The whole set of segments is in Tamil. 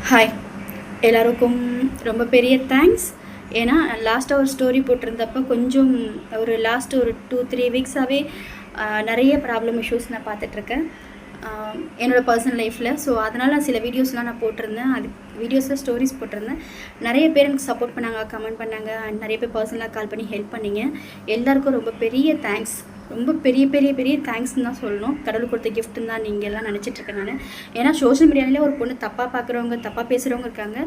ஹாய் எல்லாருக்கும் ரொம்ப பெரிய தேங்க்ஸ். ஏன்னா லாஸ்ட்டாக ஒரு ஸ்டோரி போட்டிருந்தப்போ கொஞ்சம் லாஸ்ட்டு ஒரு 2-3 வீக்ஸாகவே நிறைய ப்ராப்ளம் இஷ்யூஸ் நான் பார்த்துட்ருக்கேன் என்னோடய பர்சனல் லைஃப்பில். ஸோ அதனால் நான் சில வீடியோஸ்லாம் நான் போட்டிருந்தேன். அது வீடியோஸில் ஸ்டோரிஸ் போட்டிருந்தேன். நிறைய பேர் எனக்கு சப்போர்ட் பண்ணாங்க, கமெண்ட் பண்ணாங்க, அண்ட் நிறைய பேர் பர்சனலாக கால் பண்ணி ஹெல்ப் பண்ணிங்க. எல்லாருக்கும் ரொம்ப பெரிய தேங்க்ஸ். ரொம்ப பெரிய பெரிய பெரிய தேங்க்ஸ்ன்னு தான் சொல்லணும். கடவுள் கொடுத்த கிஃப்ட்டுன்னு தான் நீங்கள் எல்லாம் நினச்சிட்ருக்கேன் நான். ஏன்னா சோஷியல் மீடியாவிலே ஒரு பொண்ணு தப்பாக பார்க்குறவங்க, தப்பாக பேசுகிறவங்க இருக்காங்க.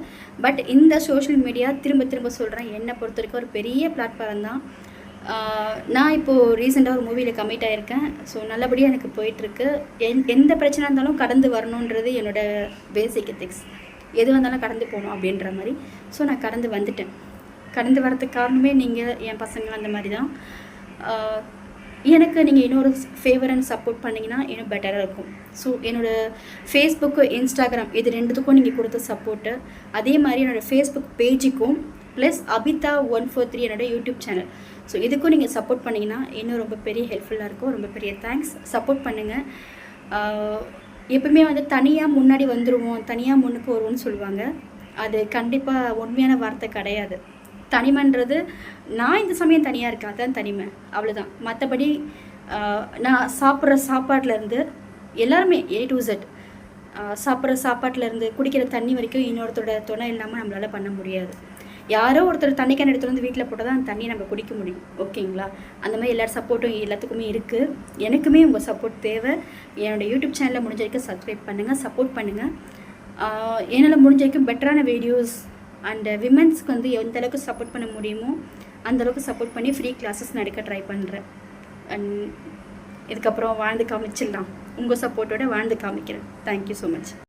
பட் இந்த சோஷியல் மீடியா திரும்ப திரும்ப சொல்கிறேன், என்னை பொறுத்த வரைக்கும் ஒரு பெரிய பிளாட்ஃபார்ம் தான். நான் இப்போது ரீசெண்டாக ஒரு மூவியில் கமிட் ஆகியிருக்கேன். ஸோ நல்லபடியாக எனக்கு போயிட்டுருக்கு. எந்த பிரச்சனை இருந்தாலும் கடந்து வரணுன்றது என்னோடய பேசிக் எத்திக்ஸ். எது வந்தாலும் கடந்து போகணும் அப்படின்ற மாதிரி. ஸோ நான் கடந்து வந்துட்டேன். கடந்து வரதுக்கு காரணமே நீங்கள், என் பசங்க, அந்த மாதிரி தான். எனக்கு நீங்கள் இன்னொரு ஃபேவர் அண்ட் சப்போர்ட் பண்ணிங்கன்னா இன்னும் பெட்டராக இருக்கும். ஸோ என்னோடய ஃபேஸ்புக்கு, இன்ஸ்டாகிராம் இது ரெண்டுத்துக்கும் நீங்கள் கொடுத்த சப்போர்ட்டு, அதே மாதிரி என்னோடய ஃபேஸ்புக் பேஜுக்கும் ப்ளஸ் அபிதா 143 என்னோடய யூடியூப் சேனல், ஸோ இதுக்கும் நீங்கள் சப்போர்ட் பண்ணிங்கன்னா இன்னும் ரொம்ப பெரிய ஹெல்ப்ஃபுல்லாக இருக்கும். ரொம்ப பெரிய தேங்க்ஸ். சப்போர்ட் பண்ணுங்கள். எப்பவுமே தனியாக முன்னாடி வந்துடுவோம், தனியாக முன்னுக்கு வருவோம்னு சொல்லுவாங்க. அது கண்டிப்பாக உண்மையான வார்த்தை கிடையாது. தனிமைன்றது நான் இந்த சமயம் தனியாக இருக்கேன், அதுதான் தனிமை, அவ்வளோதான். மற்றபடி நான் சாப்பிட்ற சாப்பாட்டிலேருந்து எல்லாருமே A to Z, சாப்பிட்ற சாப்பாட்டிலேருந்து குடிக்கிற தண்ணி வரைக்கும் இன்னொருத்தரோட துணை இல்லாமல் நம்மளால் பண்ண முடியாது. யாரோ ஒருத்தர் தண்ணி கேன் எடுத்துகிட்டு வந்து வீட்டில் போட்டால் தான் அந்த தண்ணியை நம்ம குடிக்க முடியும். ஓகேங்களா? அந்த மாதிரி எல்லோரும் சப்போர்ட்டும் எல்லாத்துக்குமே இருக்குது. எனக்குமே உங்கள் சப்போர்ட் தேவை. என்னோடய யூடியூப் சேனலில் முடிஞ்ச வரைக்கும் சப்ஸ்கிரைப் பண்ணுங்கள், சப்போர்ட் பண்ணுங்கள். என்னால் முடிஞ்ச வரைக்கும் பெட்டரான வீடியோஸ் அண்ட் விமென்ஸ்க்கு எந்த அளவுக்கு சப்போர்ட் பண்ண முடியுமோ அந்தளவுக்கு சப்போர்ட் பண்ணி ஃப்ரீ கிளாஸஸ் நடக்க ட்ரை பண்ணுறேன். அண்ட் இதுக்கப்புறம் வாழ்ந்து காமிச்சிடலாம். உங்கள் சப்போர்ட்டோட வாழ்ந்து காமிக்கிறேன். Thank you so much.